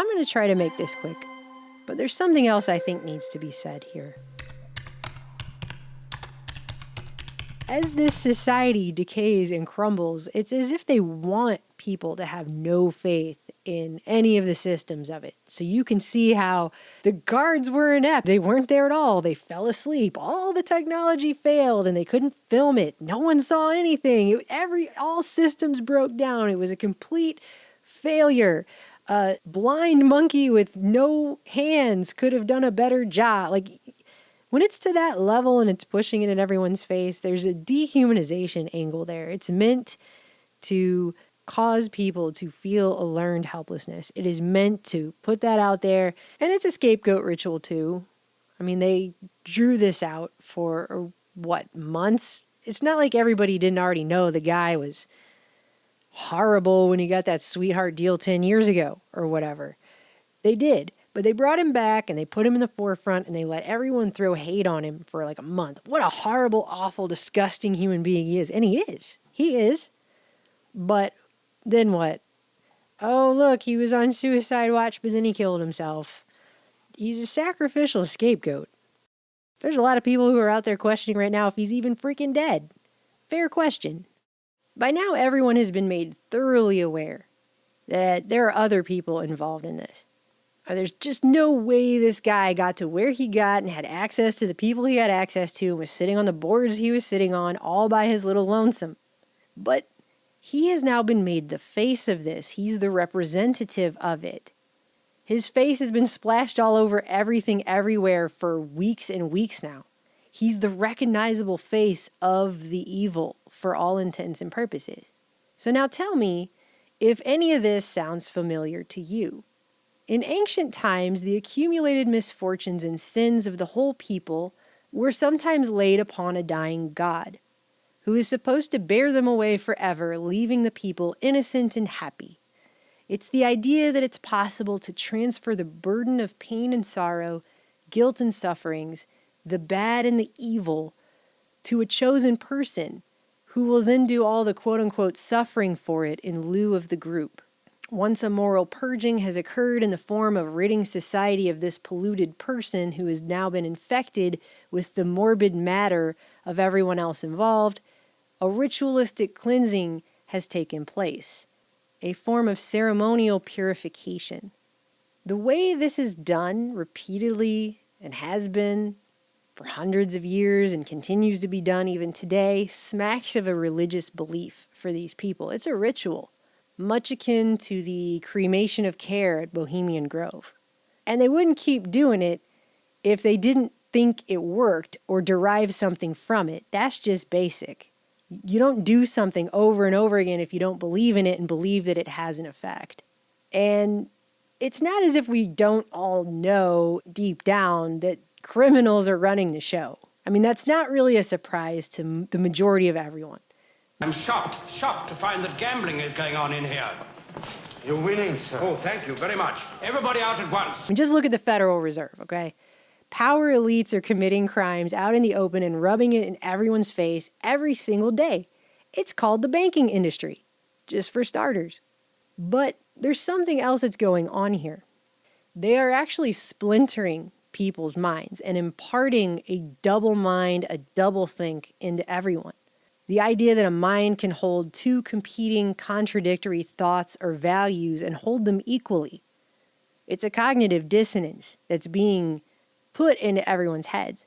I'm going to try to make this quick, but there's something else I think needs to be said here. As this society decays and crumbles, it's as if they want people to have no faith in any of the systems of it. So you can see how the guards were inept. They weren't there at all. They fell asleep. All the technology failed and they couldn't film it. No one saw anything. All systems broke down. It was a complete failure. A blind monkey with no hands could have done a better job. Like, when it's to that level and it's pushing it in everyone's face, there's a dehumanization angle there. It's meant to cause people to feel a learned helplessness. It is meant to put that out there. And it's a scapegoat ritual too. I mean, they drew this out for, months? It's not like everybody didn't already know the guy was horrible when he got that sweetheart deal 10 years ago or whatever. They did. But they brought him back and they put him in the forefront and they let everyone throw hate on him for like a month. What a horrible, awful, disgusting human being he is. And he is. He is. But then what? Oh, look, he was on suicide watch, but then he killed himself. He's a sacrificial scapegoat. There's a lot of people who are out there questioning right now if he's even freaking dead. Fair question. By now, everyone has been made thoroughly aware that there are other people involved in this. There's just no way this guy got to where he got and had access to the people he had access to and was sitting on the boards he was sitting on all by his little lonesome. But he has now been made the face of this. He's the representative of it. His face has been splashed all over everything everywhere for weeks and weeks now. He's the recognizable face of the evil for all intents and purposes. So now tell me if any of this sounds familiar to you. In ancient times, the accumulated misfortunes and sins of the whole people were sometimes laid upon a dying god, who is supposed to bear them away forever, leaving the people innocent and happy. It's the idea that it's possible to transfer the burden of pain and sorrow, guilt and sufferings, the bad and the evil, to a chosen person, who will then do all the quote-unquote suffering for it in lieu of the group. Once a moral purging has occurred in the form of ridding society of this polluted person who has now been infected with the morbid matter of everyone else involved, a ritualistic cleansing has taken place, a form of ceremonial purification. The way this is done repeatedly and has been for hundreds of years and continues to be done even today smacks of a religious belief for these people. It's a ritual, much akin to the cremation of care at Bohemian Grove. And they wouldn't keep doing it if they didn't think it worked or derive something from it. That's just basic. You don't do something over and over again if you don't believe in it and believe that it has an effect. And it's not as if we don't all know deep down that criminals are running the show. I mean, that's not really a surprise to the majority of everyone. I'm shocked to find that gambling is going on in here. You're winning, sir. Oh, thank you very much. Everybody out at once. And just look at the Federal Reserve, okay? Power elites are committing crimes out in the open and rubbing it in everyone's face every single day. It's called the banking industry, just for starters. But there's something else that's going on here. They are actually splintering people's minds and imparting a double mind, a double think into everyone. The idea that a mind can hold two competing, contradictory thoughts or values and hold them equally. It's a cognitive dissonance that's being put into everyone's heads.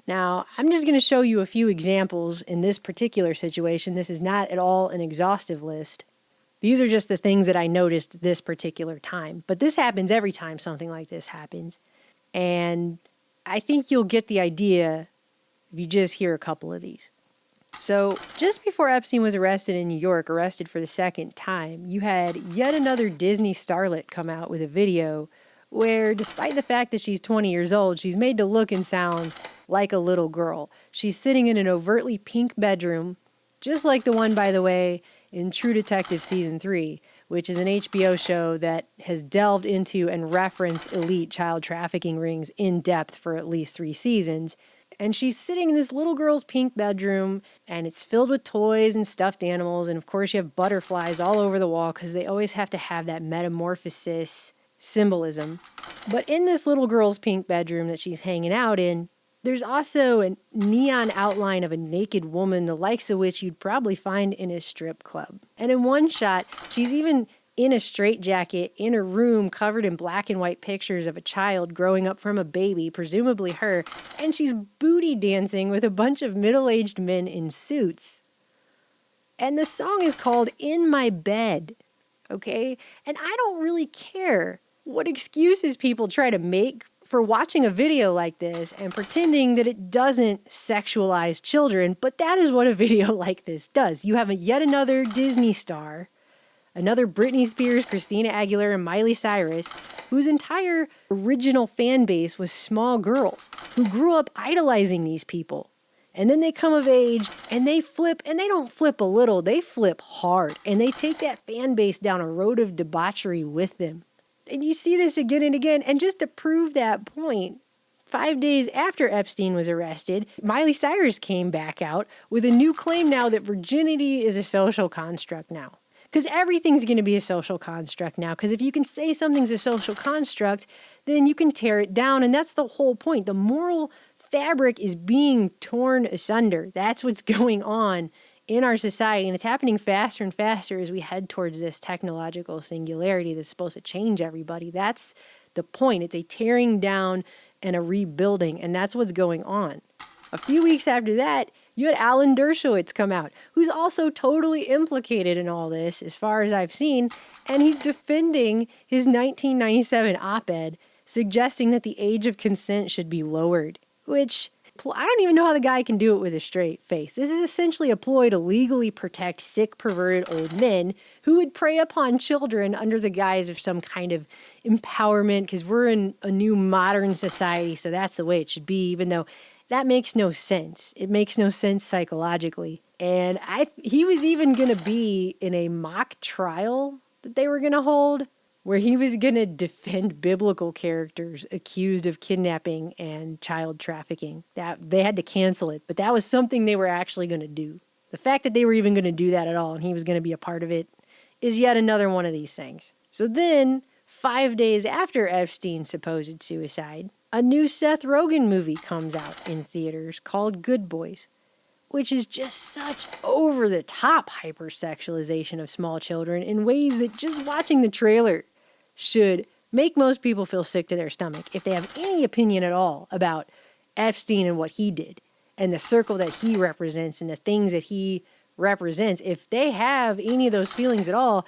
Now, I'm just going to show you a few examples in this particular situation. This is not at all an exhaustive list. These are just the things that I noticed this particular time. But this happens every time something like this happens. And I think you'll get the idea if you just hear a couple of these. So just before Epstein was arrested in New York, arrested for the second time, you had yet another Disney starlet come out with a video where, despite the fact that she's 20 years old, she's made to look and sound like a little girl. She's sitting in an overtly pink bedroom, just like the one, by the way, in True Detective Season 3, which is an HBO show that has delved into and referenced elite child trafficking rings in depth for at least 3 seasons. And she's sitting in this little girl's pink bedroom, and it's filled with toys and stuffed animals. And of course, you have butterflies all over the wall because they always have to have that metamorphosis symbolism. But in this little girl's pink bedroom that she's hanging out in, there's also a neon outline of a naked woman, the likes of which you'd probably find in a strip club. And in one shot, she's even in a straitjacket in a room covered in black and white pictures of a child growing up from a baby, presumably her, and she's booty dancing with a bunch of middle-aged men in suits. And the song is called In My Bed, okay? And I don't really care what excuses people try to make for watching a video like this and pretending that it doesn't sexualize children, but that is what a video like this does. You have yet another Disney star, another Britney Spears, Christina Aguilera, and Miley Cyrus, whose entire original fan base was small girls who grew up idolizing these people. And then they come of age and they flip, and they don't flip a little, they flip hard. And they take that fan base down a road of debauchery with them. And you see this again and again. And just to prove that point, 5 days after Epstein was arrested, Miley Cyrus came back out with a new claim now that virginity is a social construct now. Because everything's going to be a social construct now. Because if you can say something's a social construct, then you can tear it down. And that's the whole point. The moral fabric is being torn asunder. That's what's going on in our society. And it's happening faster and faster as we head towards this technological singularity that's supposed to change everybody. That's the point. It's a tearing down and a rebuilding. And that's what's going on. A few weeks after that, you had Alan Dershowitz come out, who's also totally implicated in all this, as far as I've seen, and he's defending his 1997 op-ed, suggesting that the age of consent should be lowered, which I don't even know how the guy can do it with a straight face. This is essentially a ploy to legally protect sick, perverted old men who would prey upon children under the guise of some kind of empowerment, because we're in a new modern society, so that's the way it should be, even though that makes no sense. It makes no sense psychologically. And he was even going to be in a mock trial that they were going to hold, where he was going to defend biblical characters accused of kidnapping and child trafficking. That they had to cancel it, but that was something they were actually going to do. The fact that they were even going to do that at all and he was going to be a part of it is yet another one of these things. So then, 5 days after Epstein's supposed suicide, a new Seth Rogen movie comes out in theaters called Good Boys, which is just such over-the-top hypersexualization of small children in ways that just watching the trailer should make most people feel sick to their stomach if they have any opinion at all about Epstein and what he did and the circle that he represents and the things that he represents. If they have any of those feelings at all,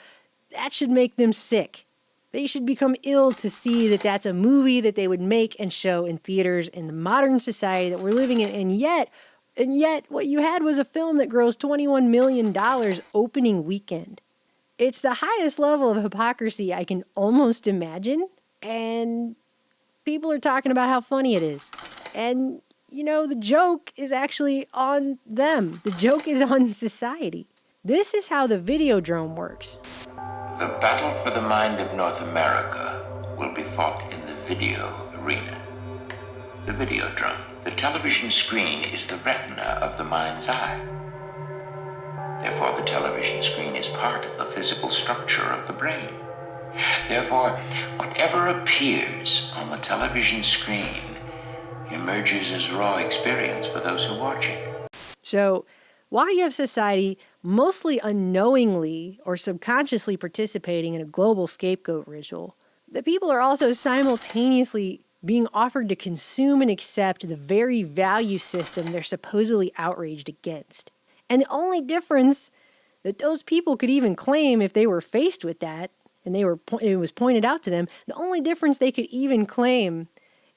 that should make them sick. They should become ill to see that that's a movie that they would make and show in theaters in the modern society that we're living in. And yet what you had was a film that grossed $21 million opening weekend. It's the highest level of hypocrisy I can almost imagine. And people are talking about how funny it is. And, you know, the joke is actually on them. The joke is on society. This is how the Videodrome works. The battle for the mind of North America will be fought in the video arena. The Videodrome. The television screen is the retina of the mind's eye. Therefore, the television screen is part of the physical structure of the brain. Therefore, whatever appears on the television screen emerges as raw experience for those who watch it. So, while you have society mostly unknowingly or subconsciously participating in a global scapegoat ritual, the people are also simultaneously being offered to consume and accept the very value system they're supposedly outraged against. And the only difference that those people could even claim if they were faced with that, and it was pointed out to them, the only difference they could even claim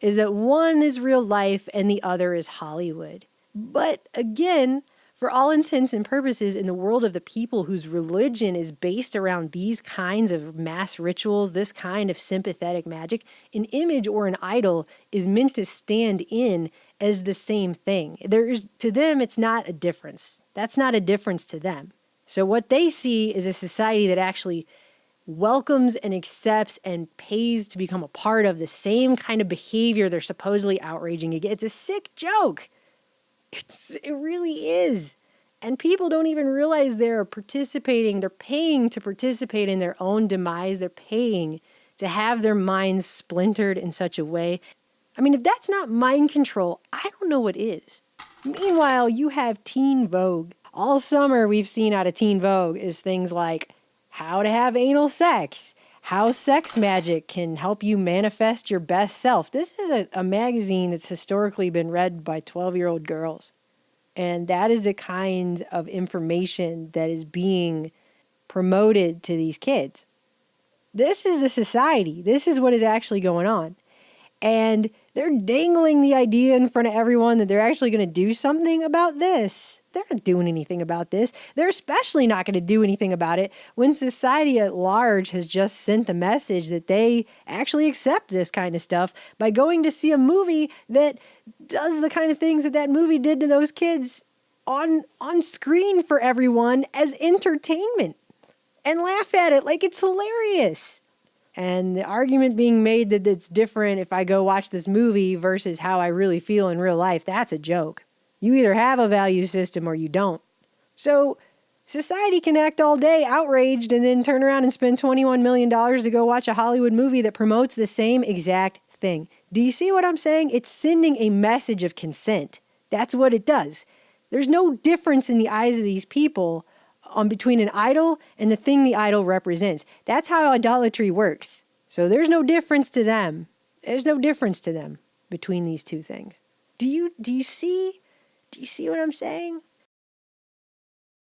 is that one is real life and the other is Hollywood. But again, for all intents and purposes, in the world of the people whose religion is based around these kinds of mass rituals, this kind of sympathetic magic, an image or an idol is meant to stand in as the same thing. To them, it's not a difference. That's not a difference to them. So what they see is a society that actually welcomes and accepts and pays to become a part of the same kind of behavior they're supposedly outraging against. It's a sick joke. It really is. And people don't even realize they're participating. They're paying to participate in their own demise. They're paying to have their minds splintered in such a way. I mean, if that's not mind control, I don't know what is. Meanwhile, you have Teen Vogue. All summer we've seen out of Teen Vogue is things like how to have anal sex, how sex magic can help you manifest your best self. This is a magazine that's historically been read by 12-year-old girls. And that is the kind of information that is being promoted to these kids. This is the society. This is what is actually going on. And they're dangling the idea in front of everyone that they're actually going to do something about this. They're not doing anything about this. They're especially not going to do anything about it when society at large has just sent the message that they actually accept this kind of stuff by going to see a movie that does the kind of things that that movie did to those kids on screen for everyone as entertainment and laugh at it like it's hilarious. And the argument being made that it's different if I go watch this movie versus how I really feel in real life, that's a joke. You either have a value system or you don't. So society can act all day outraged and then turn around and spend $21 million to go watch a Hollywood movie that promotes the same exact thing. Do you see what I'm saying? It's sending a message of consent. That's what it does. There's no difference in the eyes of these people between an idol and the thing the idol represents. That's how idolatry works. So there's no difference to them. There's no difference to them between these two things. Do you see what I'm saying?